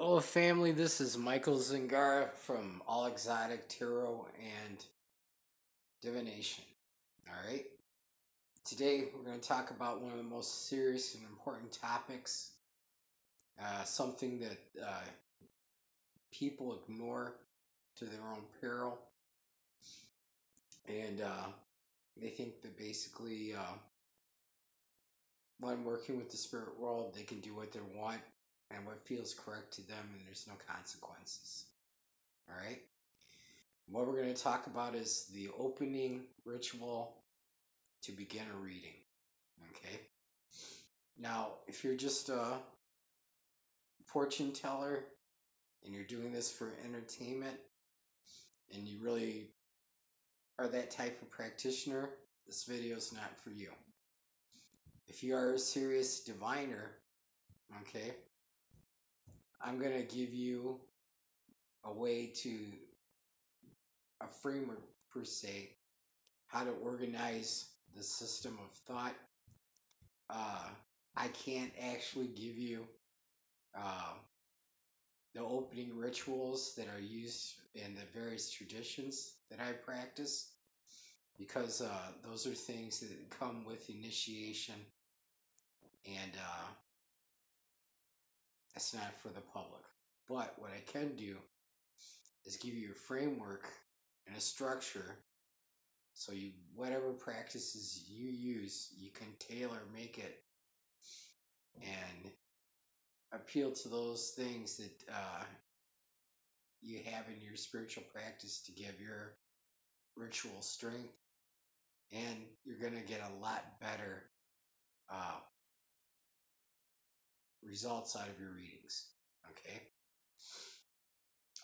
Hello, family. This is Michael Zingara from All Exotic Tarot and Divination. All right. Today, we're going to talk about one of the most serious and important topics, something that people ignore to their own peril. And they think that basically, when working with the spirit world, they can do what they want and what feels correct to them, and there's no consequences. All right. What we're going to talk about is the opening ritual to begin a reading. Okay. Now, if you're just a fortune teller and you're doing this for entertainment and you really are that type of practitioner, this video is not for you. If you are a serious diviner, okay, I'm going to give you a way to, a framework per se, how to organize the system of thought. I can't actually give you the opening rituals that are used in the various traditions that I practice, because those are things that come with initiation, and that's not for the public. But what I can do is give you a framework and a structure, so you, whatever practices you use, you can tailor make it and appeal to those things that you have in your spiritual practice to give your ritual strength, and you're going to get a lot better results out of your readings. Okay.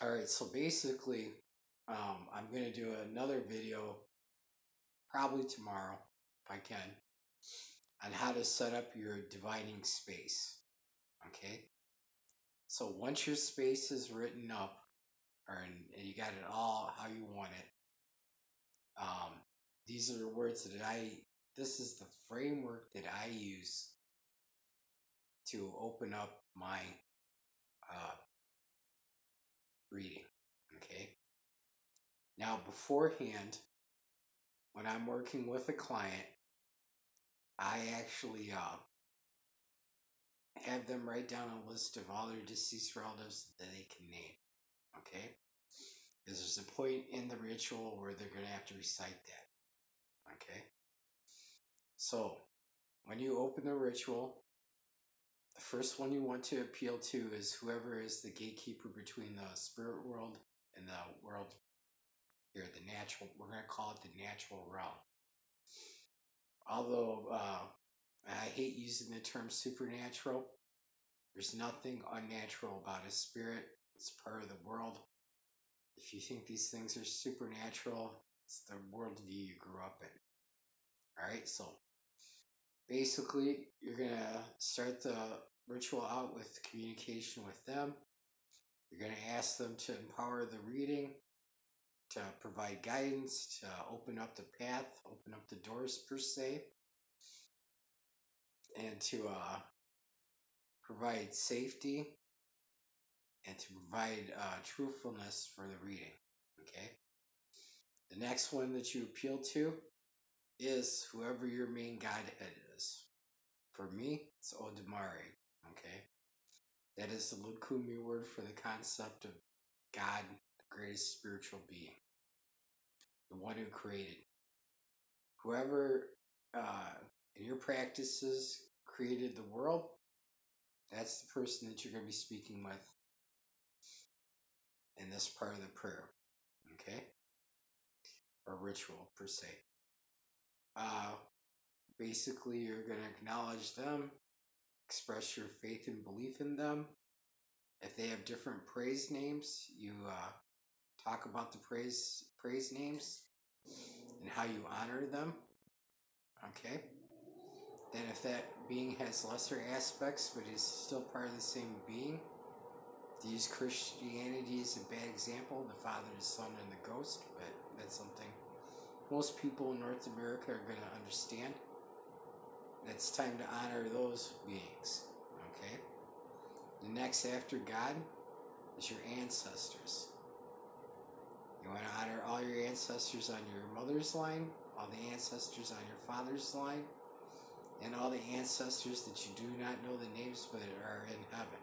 All right. So basically, I'm going to do another video probably tomorrow, if I can, on how to set up your divining space. Okay. So once your space is written up, and you got it all how you want it, these are the words that this is the framework that I use to open up my reading. Okay. Now, beforehand, when I'm working with a client, I actually have them write down a list of all their deceased relatives that they can name. Okay. Because there's a point in the ritual where they're going to have to recite that. Okay. So, when you open the ritual, the first one you want to appeal to is whoever is the gatekeeper between the spirit world and the world here, the natural. We're going to call it the natural realm. Although I hate using the term supernatural, there's nothing unnatural about a spirit. It's part of the world. If you think these things are supernatural, it's the worldview you grew up in. Alright, so basically, you're going to start the ritual out with communication with them. You're going to ask them to empower the reading, to provide guidance, to open up the path, open up the doors per se, and to provide safety, and to provide truthfulness for the reading. Okay. The next one that you appeal to is whoever your main godhead is. For me, it's Odumare. Okay. That is the Lukumi word for the concept of God, the greatest spiritual being, the one who created. Whoever in your practices created the world, that's the person that you're going to be speaking with in this part of the prayer. Okay? Or ritual, per se. Basically, you're going to acknowledge them, express your faith and belief in them. If they have different praise names, you talk about the praise names and how you honor them. Okay? Then if that being has lesser aspects but is still part of the same being, to use Christianity as a bad example, the Father, the Son, and the Ghost, but that's something most people in North America are going to understand. It's time to honor those beings. Okay? The next after God is your ancestors. You want to honor all your ancestors on your mother's line, all the ancestors on your father's line, and all the ancestors that you do not know the names but are in heaven.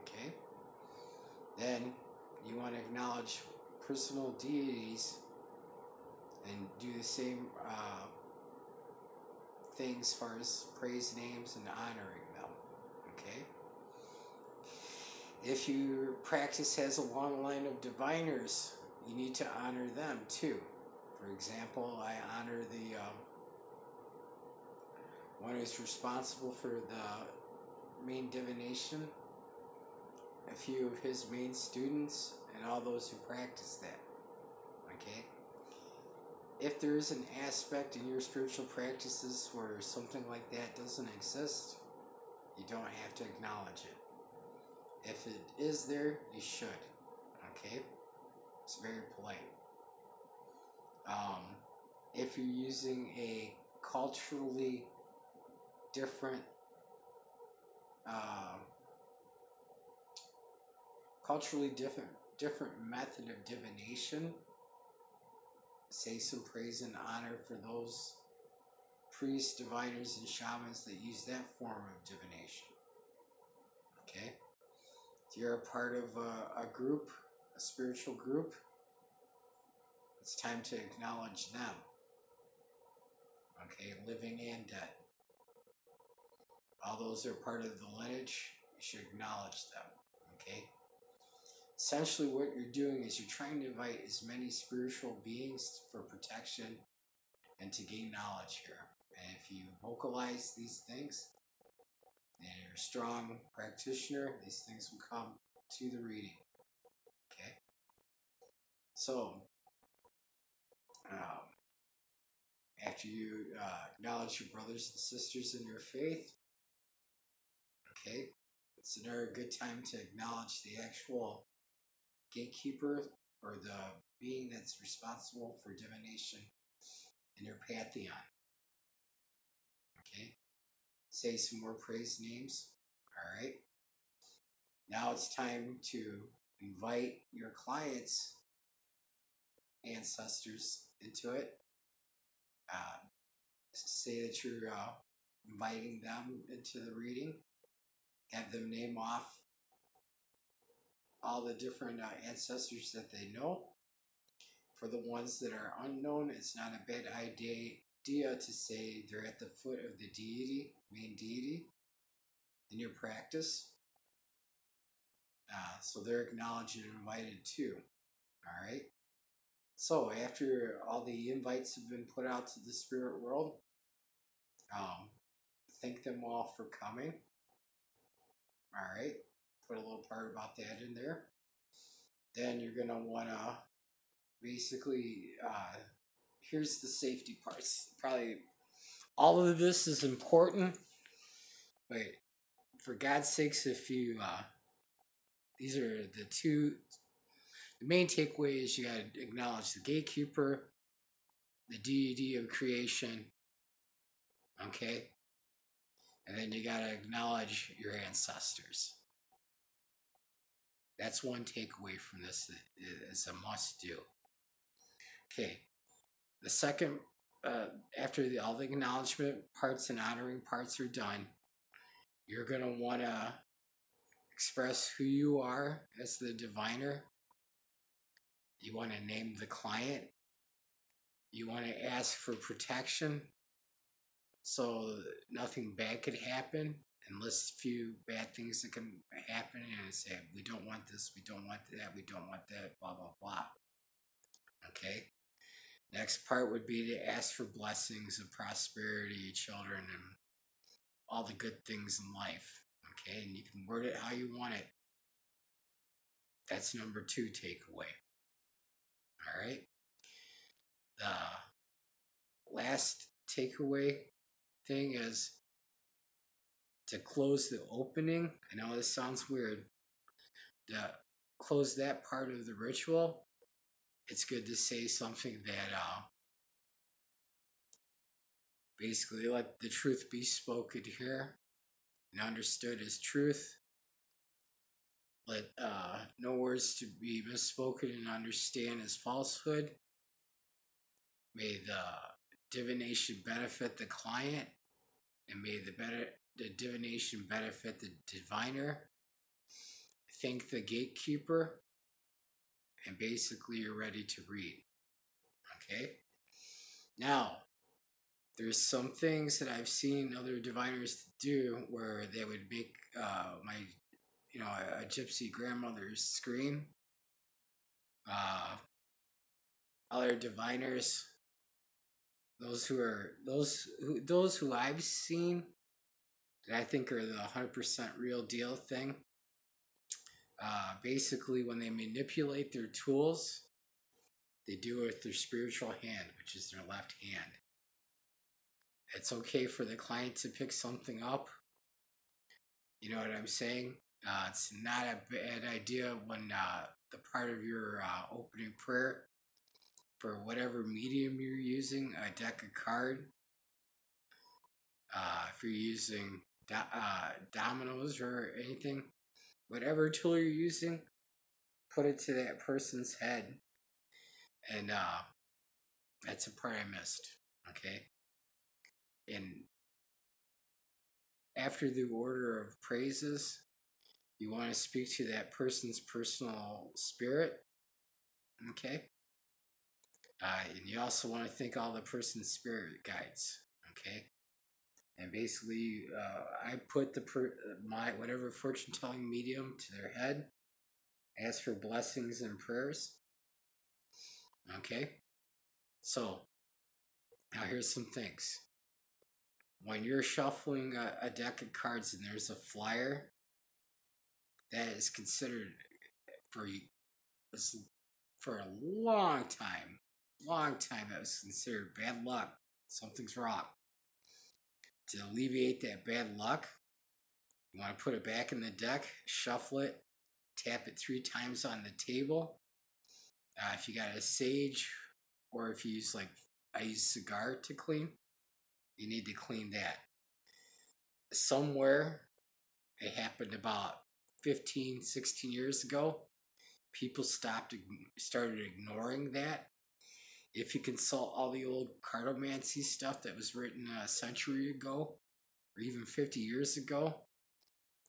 Okay? Then you want to acknowledge personal deities and do the same things as far as praise names and honoring them. Okay? If your practice has a long line of diviners, you need to honor them too. For example, I honor the one who's responsible for the main divination, a few of his main students, and all those who practice that. Okay? If there is an aspect in your spiritual practices where something like that doesn't exist, you don't have to acknowledge it. If it is there, you should. Okay? It's very polite. If you're using a culturally different method of divination, say some praise and honor for those priests, diviners, and shamans that use that form of divination. Okay? If you're a part of a group, a spiritual group, it's time to acknowledge them. Okay? Living and dead. All those are part of the lineage, you should acknowledge them. Okay? Essentially what you're doing is you're trying to invite as many spiritual beings for protection and to gain knowledge here. And if you vocalize these things and you're a strong practitioner, these things will come to the reading. Okay? So, after you acknowledge your brothers and sisters in your faith, okay, it's another good time to acknowledge the actual gatekeeper or the being that's responsible for divination in your pantheon. Okay? Say some more praise names. Alright? Now it's time to invite your clients' ancestors into it. Say that you're inviting them into the reading. Have them name off all the different ancestors that they know. For the ones that are unknown, it's not a bad idea to say they're at the foot of the deity, main deity, in your practice. So they're acknowledged and invited too. Alright? So after all the invites have been put out to the spirit world, thank them all for coming. Alright? Put a little part about that in there. Then you're going to want to basically, here's the safety parts. Probably all of this is important, but for God's sakes, if you, these are the main takeaway is you got to acknowledge the gatekeeper, the deity of creation, okay? And then you got to acknowledge your ancestors. That's one takeaway from this that is a must do. Okay, the second, after all the acknowledgement parts and honoring parts are done, you're going to want to express who you are as the diviner. You want to name the client. You want to ask for protection so nothing bad could happen, and list a few bad things that can happen and say, we don't want this, we don't want that, we don't want that, blah, blah, blah. Okay? Next part would be to ask for blessings of prosperity, children, and all the good things in life. Okay? And you can word it how you want it. That's number 2 takeaway. Alright? The last takeaway thing is to close the opening. I know this sounds weird. To close that part of the ritual, it's good to say something that basically let the truth be spoken here and understood as truth. Let no words to be misspoken and understand as falsehood. May the divination benefit the client, and may the divination benefit the diviner. Thank the gatekeeper, and basically you're ready to read. Okay? Now, there's some things that I've seen other diviners do where they would make a gypsy grandmother scream. Other diviners, those who I've seen that I think are the 100% real deal thing. Basically, when they manipulate their tools, they do it with their spiritual hand, which is their left hand. It's okay for the client to pick something up. You know what I'm saying? It's not a bad idea when the part of your opening prayer for whatever medium you're using, a deck of card. If you're using dominoes or anything, whatever tool you're using, put it to that person's head. And that's a part I missed. Okay? And after the order of praises, you want to speak to that person's personal spirit. Okay? And you also want to thank all the person's spirit guides. Okay? And basically, I put my whatever fortune telling medium to their head, ask for blessings and prayers. Okay? So, now here's some things. When you're shuffling a deck of cards and there's a flyer, that is considered for a long time, that was considered bad luck. Something's wrong. To alleviate that bad luck, you want to put it back in the deck, shuffle it, tap it 3 times on the table. If you got a sage, or if you use I use cigar to clean, you need to clean that. Somewhere, it happened about 15, 16 years ago, people started ignoring that. If you consult all the old cartomancy stuff that was written a century ago, or even 50 years ago,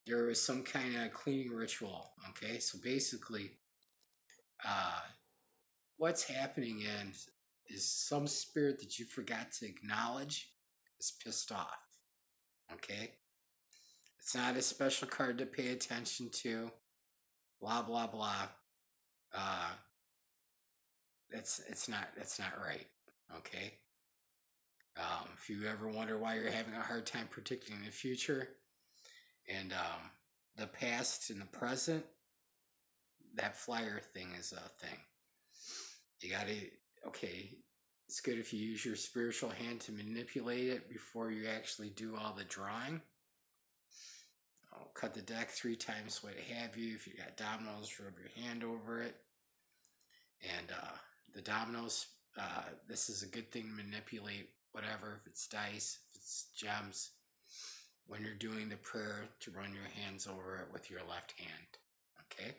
there was some kind of cleaning ritual. Okay, so basically, what's happening is some spirit that you forgot to acknowledge is pissed off. Okay, it's not a special card to pay attention to. Blah blah blah. That's not right. Okay. If you ever wonder why you're having a hard time predicting the future and the past and the present, that flyer thing is a thing. You gotta, okay, it's good if you use your spiritual hand to manipulate it before you actually do all the drawing. Cut the deck 3 times, what have you. If you got dominoes, rub your hand over it. And the dominoes, this is a good thing to manipulate whatever, if it's dice, if it's gems, when you're doing the prayer, to run your hands over it with your left hand. Okay?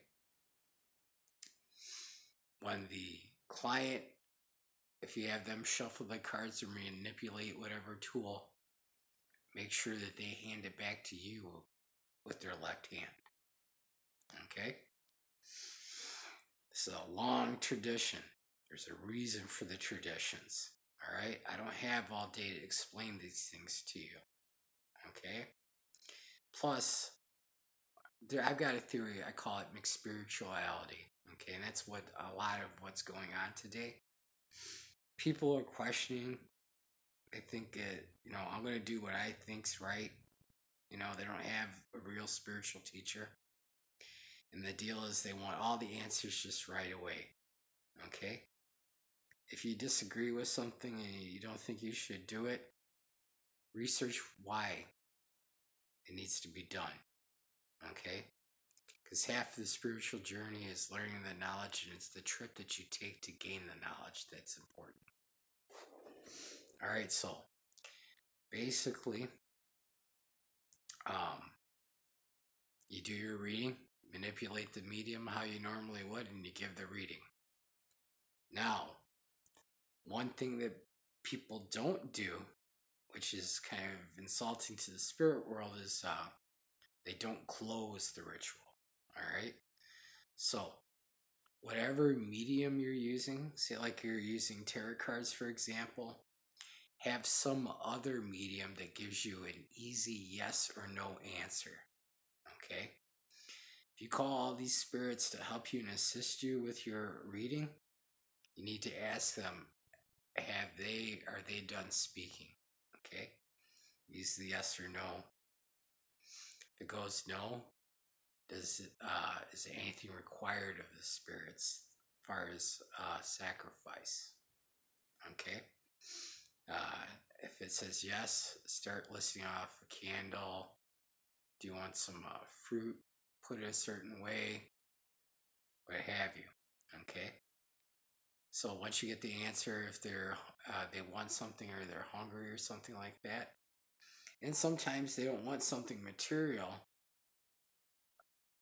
When the client, if you have them shuffle the cards or manipulate whatever tool, make sure that they hand it back to you with their left hand. Okay? It's a long tradition. There's a reason for the traditions. All right? I don't have all day to explain these things to you. Okay? Plus, I've got a theory. I call it mixed spirituality. Okay? And that's what a lot of what's going on today. People are questioning. They think that, I'm going to do what I think's right. They don't have a real spiritual teacher. And the deal is they want all the answers just right away. Okay? If you disagree with something and you don't think you should do it, research why it needs to be done. Okay? Because half of the spiritual journey is learning the knowledge, and it's the trip that you take to gain the knowledge that's important. Alright, so basically, you do your reading. manipulate the medium how you normally would, and you give the reading. Now, one thing that people don't do, which is kind of insulting to the spirit world, is they don't close the ritual. All right? So, whatever medium you're using, say like you're using tarot cards, for example, have some other medium that gives you an easy yes or no answer. Okay? If you call all these spirits to help you and assist you with your reading, you need to ask them, are they done speaking? Okay? Use the yes or no. If it goes no, is anything required of the spirits as far as sacrifice? Okay? If it says yes, start listing off a candle. Do you want some fruit put a certain way? What have you? Okay? So once you get the answer, if they want something or they're hungry or something like that, and sometimes they don't want something material.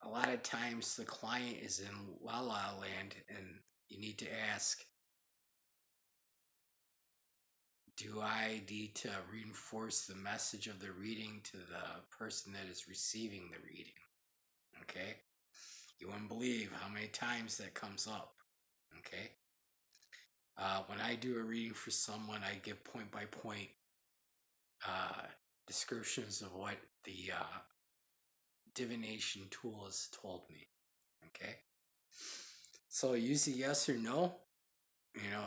A lot of times the client is in la la land, and you need to ask, do I need to reinforce the message of the reading to the person that is receiving the reading? Okay? You wouldn't believe how many times that comes up. Okay? When I do a reading for someone, I give point by point descriptions of what the divination tool has told me. Okay? So use a yes or no. You know,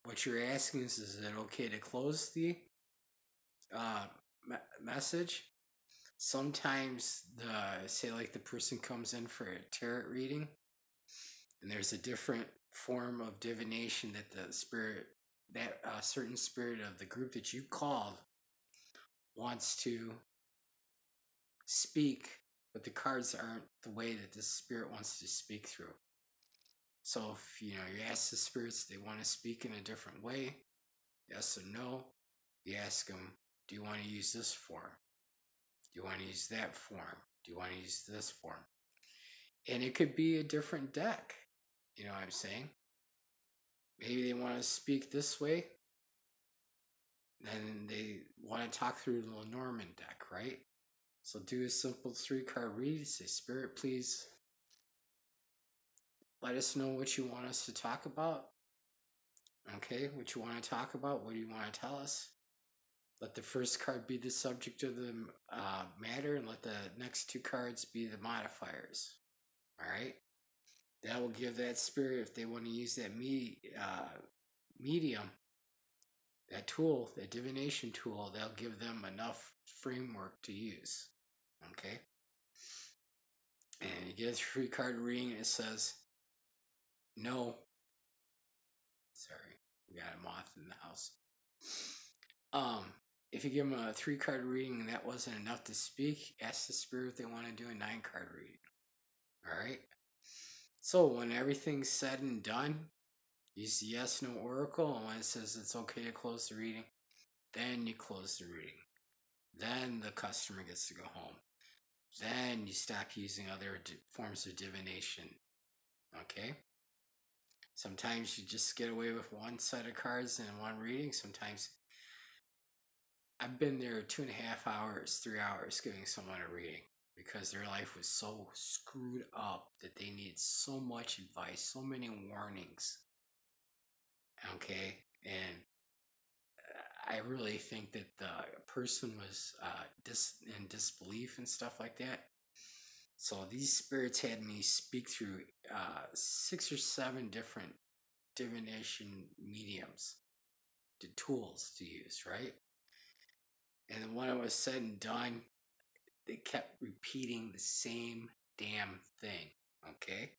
what you're asking is it okay to close the message? Sometimes say like the person comes in for a tarot reading, and there's a different form of divination that the spirit, that certain spirit of the group that you called wants to speak, but the cards aren't the way that the spirit wants to speak through. So if you ask the spirits, they want to speak in a different way, yes or no. You ask them, do you want to use this form? Do you want to use that form? Do you want to use this form? And it could be a different deck. You know what I'm saying? Maybe they want to speak this way. Then they want to talk through the Lenormand deck, right? So do a simple 3-card read. Say, Spirit, please let us know what you want us to talk about. Okay, what you want to talk about. What do you want to tell us? Let the first card be the subject of the matter, and let the next 2 cards be the modifiers. All right? That will give that spirit, if they want to use that medium, that tool, that divination tool, they'll give them enough framework to use. Okay? And you get a 3-card reading, and it says, no. Sorry, we got a moth in the house. If you give them a 3-card reading and that wasn't enough to speak, ask the spirit if they want to do a 9-card reading. All right? So when everything's said and done, use the yes, no oracle, and when it says it's okay to close the reading, then you close the reading. Then the customer gets to go home. Then you stop using other forms of divination. Okay? Sometimes you just get away with one set of cards and one reading. Sometimes I've been there 2.5 hours, 3 hours giving someone a reading because their life was so screwed up that they needed so much advice, so many warnings. Okay? And I really think that the person was in disbelief and stuff like that. So these spirits had me speak through 6 or 7 different divination mediums, the tools to use, right? And then when it was said and done, they kept repeating the same damn thing, okay?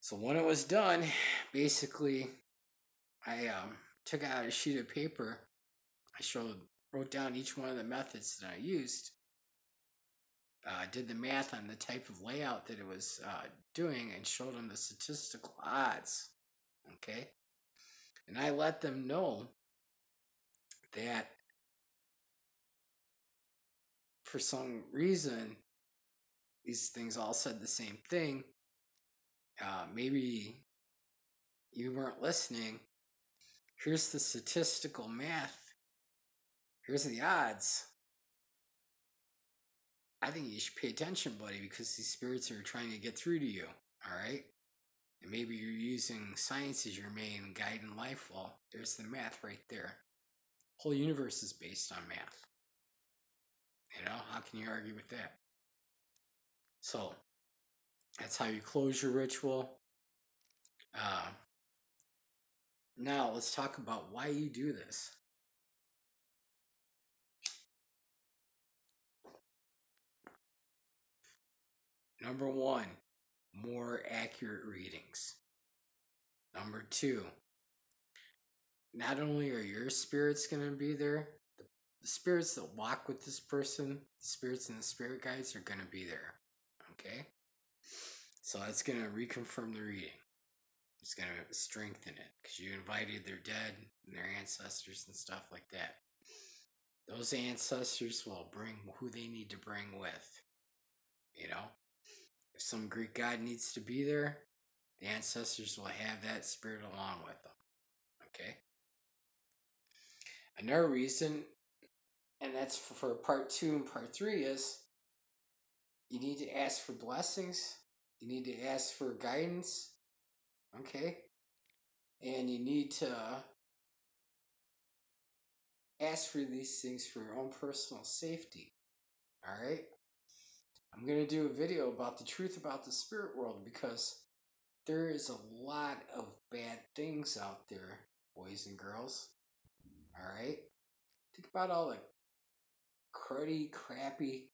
So when it was done, basically, I took out a sheet of paper. I wrote down each one of the methods that I used. Did the math on the type of layout that it was doing and showed them the statistical odds, okay? And I let them know that for some reason, these things all said the same thing, maybe you weren't listening. Here's the statistical math. Here's the odds. I think you should pay attention, buddy, because these spirits are trying to get through to you. All right? And maybe you're using science as your main guide in life. Well, there's the math right there. Whole universe is based on math. You know, how can you argue with that? So, that's how you close your ritual. Now, let's talk about why you do this. Number one, more accurate readings. Number two, not only are your spirits going to be there, the spirits that walk with this person, the spirits and the spirit guides are going to be there. Okay? So that's going to reconfirm the reading. It's going to strengthen it because you invited their dead and their ancestors and stuff like that. Those ancestors will bring who they need to bring with. You know? If some Greek god needs to be there, the ancestors will have that spirit along with them. Okay? Another reason, and that's for part 2 and part 3, is you need to ask for blessings. You need to ask for guidance. Okay? And you need to ask for these things for your own personal safety. Alright? I'm going to do a video about the truth about the spirit world because there is a lot of bad things out there, boys and girls. Alright? Think about all the cruddy, crappy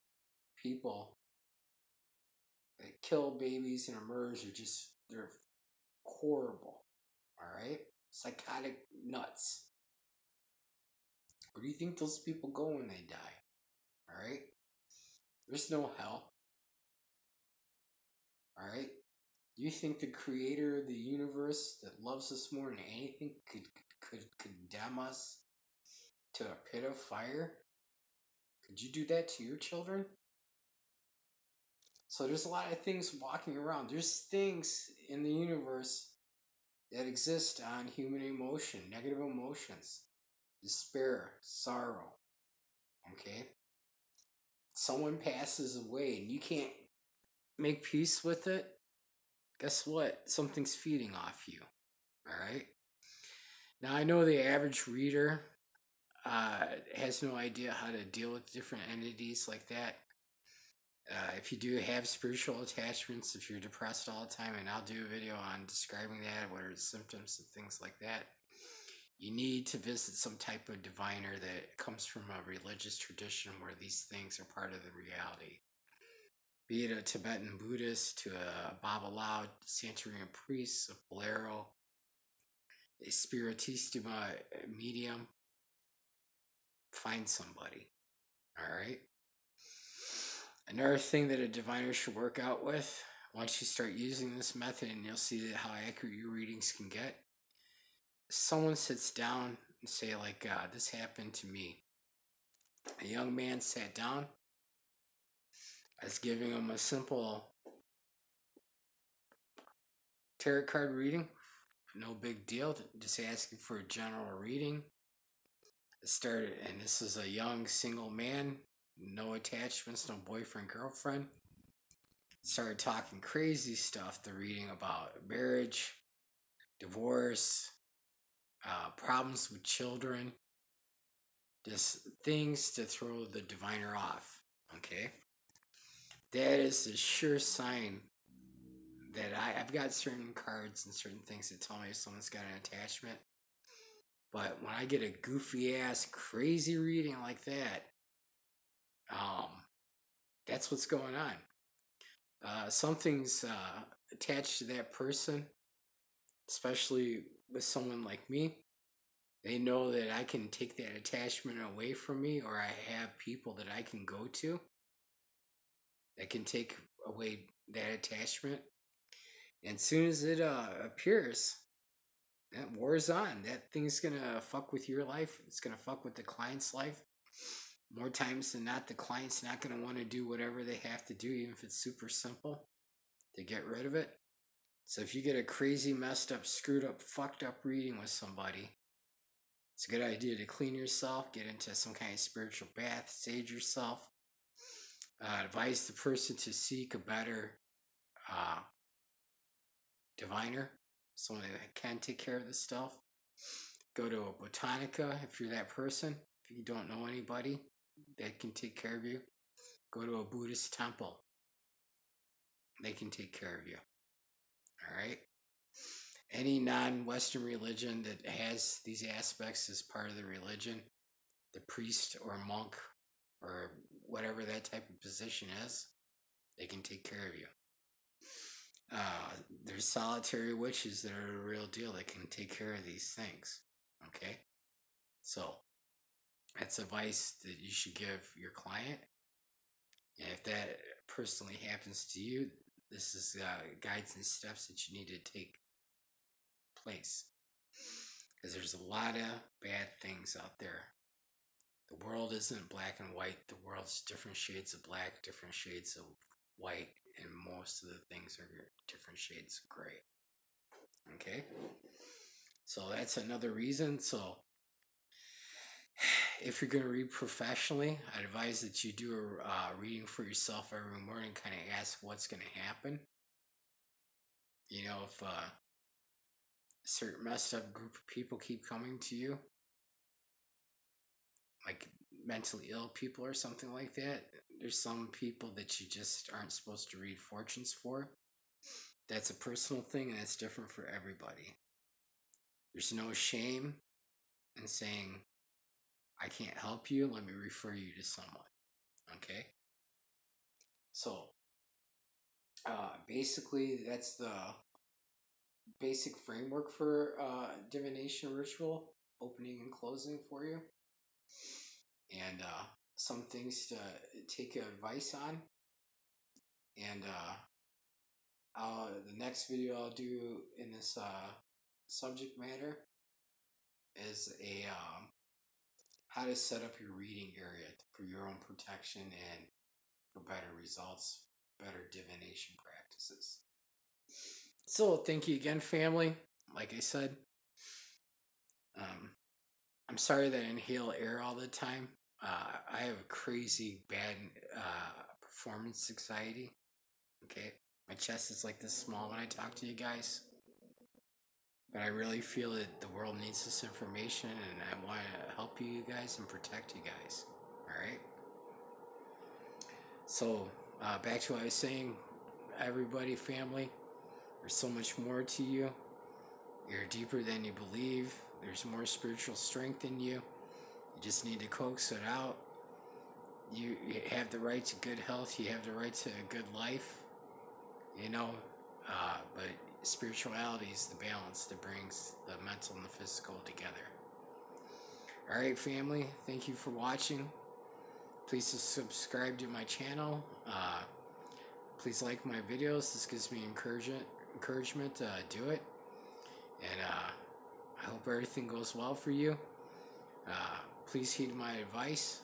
people that kill babies and emerge. They're horrible. Alright? Psychotic nuts. Where do you think those people go when they die? Alright? There's no hell. Alright? You think the creator of the universe that loves us more than anything could condemn us to a pit of fire? Could you do that to your children? So there's a lot of things walking around. There's things in the universe that exist on human emotion, negative emotions, despair, sorrow. Okay? Someone passes away and you can't make peace with it. Guess what? Something's feeding off you. Alright? Now I know the average reader has no idea how to deal with different entities like that. If you do have spiritual attachments, if you're depressed all the time, and I'll do a video on describing that, what are the symptoms and things like that, you need to visit some type of diviner that comes from a religious tradition where these things are part of the reality. Be it a Tibetan Buddhist, to a Babalao, Santeurian priest, a Bolero, a Spiritissima medium. Find somebody. Alright? Another thing that a diviner should work out with, once you start using this method, and you'll see how accurate your readings can get, someone sits down and say, like, this happened to me. A young man sat down. I was giving him a simple tarot card reading. No big deal. Just asking for a general reading. It started, and this is a young single man. No attachments, no boyfriend, girlfriend. Started talking crazy stuff. The reading about marriage, divorce, problems with children. Just things to throw the diviner off. Okay? That is a sure sign that I've got certain cards and certain things that tell me if someone's got an attachment. But when I get a goofy ass crazy reading like that, that's what's going on. Something's attached to that person, especially with someone like me. They know that I can take that attachment away from me, or I have people that I can go to that can take away that attachment. And as soon as it appears, that war's on. That thing's gonna fuck with your life. It's gonna fuck with the client's life. more times than not, the client's not going to want to do whatever they have to do, even if it's super simple, to get rid of it. So if you get a crazy, messed up, screwed up, fucked up reading with somebody, it's a good idea to clean yourself, get into some kind of spiritual bath, sage yourself. Advise the person to seek a better diviner, someone that can take care of this stuff. Go to a botanica if you're that person. If you don't know anybody that can take care of you, go to a Buddhist temple. They can take care of you. All right? Any non-Western religion that has these aspects as part of the religion, the priest or monk or whatever that type of position is, they can take care of you. There's solitary witches that are the real deal that can take care of these things. Okay? So, that's advice that you should give your client. And if that personally happens to you, this is guides and steps that you need to take place. Because there's a lot of bad things out there. The world isn't black and white. The world's different shades of black, different shades of white, and most of the things are different shades of gray. Okay? So that's another reason. So if you're going to read professionally, I'd advise that you do a reading for yourself every morning, kind of ask what's going to happen. You know, if a certain messed up group of people keep coming to you, like mentally ill people or something like that, there's some people that you just aren't supposed to read fortunes for. That's a personal thing, and it's different for everybody. There's no shame in saying, I can't help you, let me refer you to someone. Okay? So, basically, that's the basic framework for divination ritual, opening and closing for you. And some things to take advice on. And the next video I'll do in this subject matter is a how to set up your reading area for your own protection and for better results, better divination practices. So thank you again, family. Like I said, I'm sorry that I inhale air all the time. I have a crazy bad performance anxiety. Okay, my chest is like this small when I talk to you guys. But I really feel that the world needs this information, and I want to help you guys and protect you guys. Alright? So, back to what I was saying, everybody, family, there's so much more to you. You're deeper than you believe. There's more spiritual strength in you. You just need to coax it out. You have the right to good health. You have the right to a good life. You know, but spirituality is the balance that brings the mental and the physical together. Alright, family, thank you for watching. Please subscribe to my channel. Please like my videos. This gives me encouragement to do it. And I hope everything goes well for you. Please heed my advice.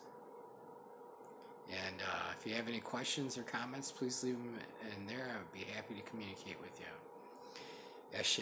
And if you have any questions or comments, please leave them in there. I would be happy to communicate with you. Ashe.